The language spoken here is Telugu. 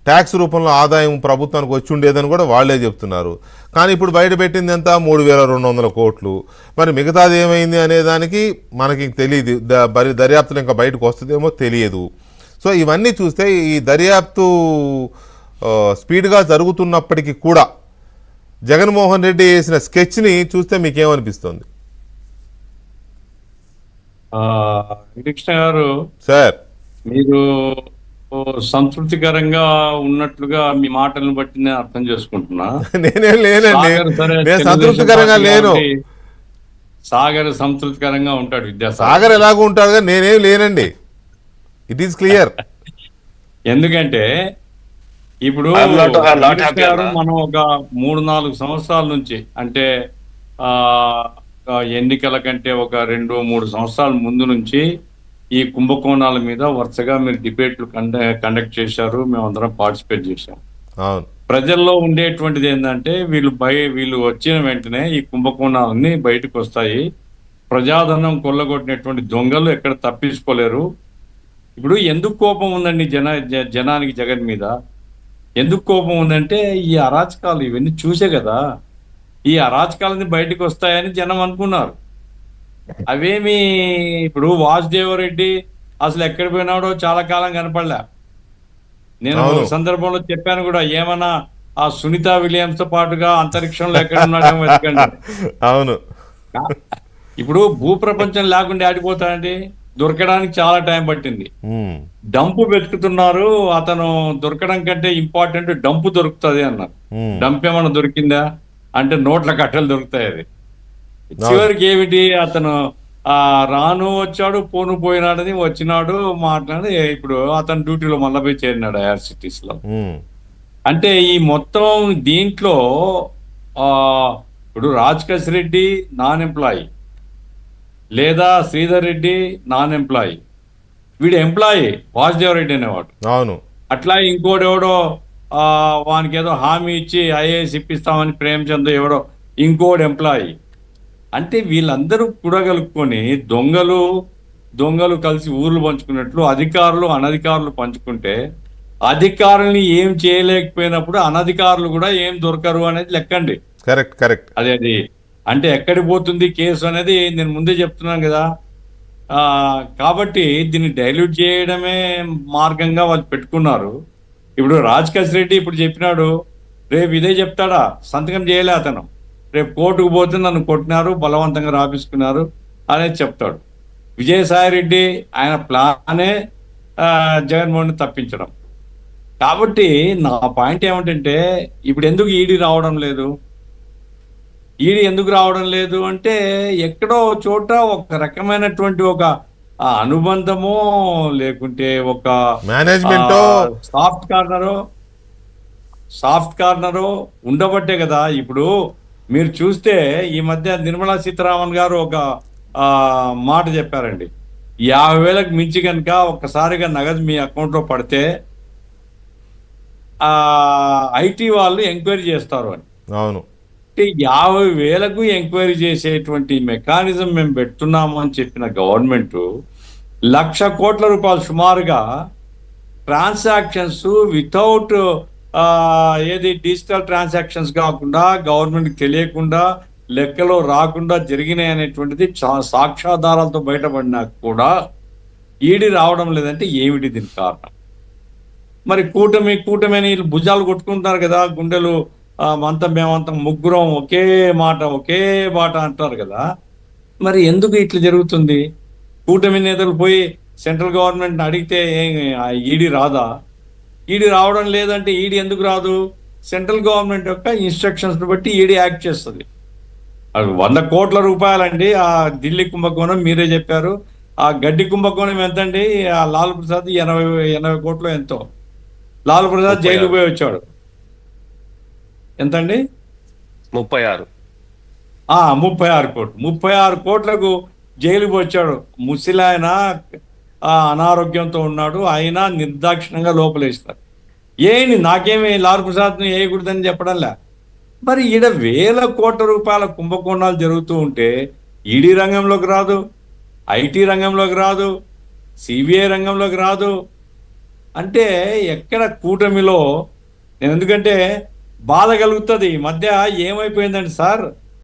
ట్యాక్స్ రూపంలో ఆదాయం ప్రభుత్వానికి వచ్చి ఉండేదని కూడా వాళ్ళే చెప్తున్నారు. కానీ ఇప్పుడు బయట పెట్టింది ఎంత, 3,200 కోట్లు. మరి మిగతాది ఏమైంది అనే దానికి మనకి తెలియదు, దర్యాప్తులు ఇంకా బయటకు వస్తుందేమో తెలియదు. సో ఇవన్నీ చూస్తే ఈ దర్యాప్తు స్పీడ్గా జరుగుతున్నప్పటికీ కూడా జగన్మోహన్ రెడ్డి వేసిన స్కెచ్ని చూస్తే మీకేమనిపిస్తుంది? వెంకటకృష్ణ గారు, సార్ మీరు సంతృప్తికరంగా ఉన్నట్లుగా మీ మాటలను బట్టి నేను అర్థం చేసుకుంటున్నా. నేనేం లేనండి, నేను సంతృప్తికరంగా లేను. సాగర్ సంతృప్తికరంగా ఉంటాడు, సాగర్ ఎలాగూ ఉంటాడు, కానీ నేనేం లేనండి. It is clear. ఎందుకంటే ఇప్పుడు మనం ఒక 3-4 సంవత్సరాల నుంచి, అంటే ఎన్నికల కంటే ఒక 2-3 సంవత్సరాల ముందు నుంచి ఈ కుంభకోణాల మీద వరుసగా మీరు డిబేట్లు కండక్ట్ చేశారు, మేమందరం పార్టిసిపేట్ చేశాం. ప్రజల్లో ఉండేటువంటిది ఏంటంటే వీళ్ళు వచ్చిన వెంటనే ఈ కుంభకోణాలన్నీ బయటకు వస్తాయి, ప్రజాధనం కొల్లగొట్టినటువంటి దొంగలు ఎక్కడ తప్పించుకోలేరు. ఇప్పుడు ఎందుకు కోపం ఉందండి జనానికి జగన్ మీద? ఎందుకు కోపం ఉందంటే ఈ అరాచకాలు ఇవన్నీ చూసే కదా. ఈ అరాచకాలని బయటకు వస్తాయని జనం అనుకున్నారు. అవేమి ఇప్పుడు వాసుదేవరెడ్డి అసలు ఎక్కడ పోయినాడో చాలా కాలం కనపడలే. నేను సందర్భంలో చెప్పాను కూడా, ఏమన్నా ఆ సునీత విలియమ్స్ తో పాటుగా అంతరిక్షంలో ఎక్కడ ఉన్నాడేమో వెతకండి. అవును, ఇప్పుడు భూప్రపంచం లేకుండా ఆడిపోతాడండి, దొరకడానికి చాలా టైం పట్టింది. డంపు వెతుకుతున్నారు, అతను దొరకడం కంటే ఇంపార్టెంట్ డంపు దొరుకుతుంది అన్నారు. డంప్ ఏమన్నా దొరికిందా అంటే నోట్ల కట్టలు దొరుకుతాయి. అది చివరికి ఏమిటి, అతను రాను వచ్చాడు, పోను పోయినాడని వచ్చినాడు, మాట్లాడి ఇప్పుడు అతను డ్యూటీలో మళ్ళీ పోయి చేరినాడు IRCTC లో. అంటే ఈ మొత్తం దీంట్లో ఇప్పుడు రాజకేశ్ రెడ్డి నాన్ ఎంప్లాయీ, లేదా శ్రీధర్ రెడ్డి నాన్ ఎంప్లాయీ, వీడు ఎంప్లాయీ వాసుదేవరెడ్డి అనేవాడు. అవును, అట్లా ఇంకోడెవడో వానికి ఏదో హామీ ఇచ్చి IAS ఇప్పిస్తామని ప్రేమచంద్ ఎవడో ఇంకోడు ఎంప్లాయీ. అంటే వీళ్ళందరూ కూడగలుపుకొని దొంగలు కలిసి ఊర్లు పంచుకున్నట్లు అధికారులు అనధికారులు పంచుకుంటే, అధికారుల్ని ఏం చేయలేకపోయినప్పుడు అనధికారులు కూడా ఏం దొరకరు అనేది లెక్కండి. కరెక్ట్. అది అంటే ఎక్కడికి పోతుంది కేసు అనేది నేను ముందే చెప్తున్నాను కదా. కాబట్టి దీన్ని డైల్యూట్ చేయడమే మార్గంగా వాళ్ళు పెట్టుకున్నారు. ఇప్పుడు రాజకేశ్ రెడ్డి ఇప్పుడు చెప్పినాడు, రేపు ఇదే చెప్తాడా, సంతకం చేయలే అతను, రేపు కోర్టుకు పోతే నన్ను కొట్టినారు, బలవంతంగా రాపించుకున్నారు అనేది చెప్తాడు. విజయసాయి రెడ్డి ఆయన ప్లానే జగన్మోహన్ తప్పించడం. కాబట్టి నా పాయింట్ ఏమిటంటే, ఇప్పుడు ఎందుకు ఈడీ రావడం లేదు? ఈడీ ఎందుకు రావడం లేదు అంటే, ఎక్కడో చోట ఒక రకమైనటువంటి ఒక అనుబంధమో లేకుంటే ఒక మేనేజ్మెంట్ సాఫ్ట్ కార్నరో ఉండబట్టే కదా. ఇప్పుడు మీరు చూస్తే ఈ మధ్య నిర్మలా సీతారామన్ గారు ఒక మాట చెప్పారండి, 50,000కు మించి కనుక ఒక్కసారిగా నగదు మీ అకౌంట్లో పడితే ఐటీ వాళ్ళు ఎంక్వైరీ చేస్తారు అని. అవును, 50,000కు ఎంక్వైరీ చేసేటువంటి మెకానిజం మేము పెడుతున్నాము అని చెప్పిన గవర్నమెంట్ 1,00,000 కోట్ల రూపాయలు సుమారుగా ట్రాన్సాక్షన్స్ వితౌట్ ఏది డిజిటల్ ట్రాన్సాక్షన్స్ కాకుండా, గవర్నమెంట్ తెలియకుండా, లెక్కలో రాకుండా జరిగినాయి అనేటువంటిది సాక్ష్యాధారాలతో బయటపడినా కూడా ఈడీ రావడం లేదంటే ఏమిటి దీనికి కారణం? మరి కూటమి అని భుజాలు కొట్టుకుంటారు కదా, గుండెలు మేమంతా ముగ్గురం ఒకే మాట అంటారు కదా. మరి ఎందుకు ఇట్లా జరుగుతుంది? కూటమి నేతలు పోయి సెంట్రల్ గవర్నమెంట్ అడిగితే ఈడీ రాదా? ఈడీ రావడం లేదంటే ఈడీ ఎందుకు రాదు? సెంట్రల్ గవర్నమెంట్ యొక్క ఇన్స్ట్రక్షన్స్ బట్టి ఈడీ యాక్ట్ చేస్తుంది. అది 100 కోట్ల రూపాయలండి ఆ ఢిల్లీ కుంభకోణం, మీరే చెప్పారు. ఆ గడ్డి కుంభకోణం ఎంతండి? ఆ లాల్ ప్రసాద్ 80 కోట్లు ఎంతో. లాల్ ప్రసాద్ జైలు పోయి వచ్చాడు. ఎంతండి? 36. 36 కోట్లు. 36 కోట్లకు జైలుకు వచ్చాడు. ముసిలాయన అనారోగ్యంతో ఉన్నాడు, అయినా నిర్దాక్షిణంగా లోపలేస్తారు. ఏంటి నాకేమి లాల్ ప్రసాద్ని వేయకూడదని చెప్పడంలే. మరి ఈడ 1,000 కోట్ల రూపాయల కుంభకోణాలు జరుగుతూ ఉంటే ఈడీ రంగంలోకి రాదు, ఐటీ రంగంలోకి రాదు, సిబిఐ రంగంలోకి రాదు. అంటే ఎక్కడ కూటమిలో, నేను ఎందుకంటే బాధ కలుగుతుంది. ఈ మధ్య ఏమైపోయిందండి సార్,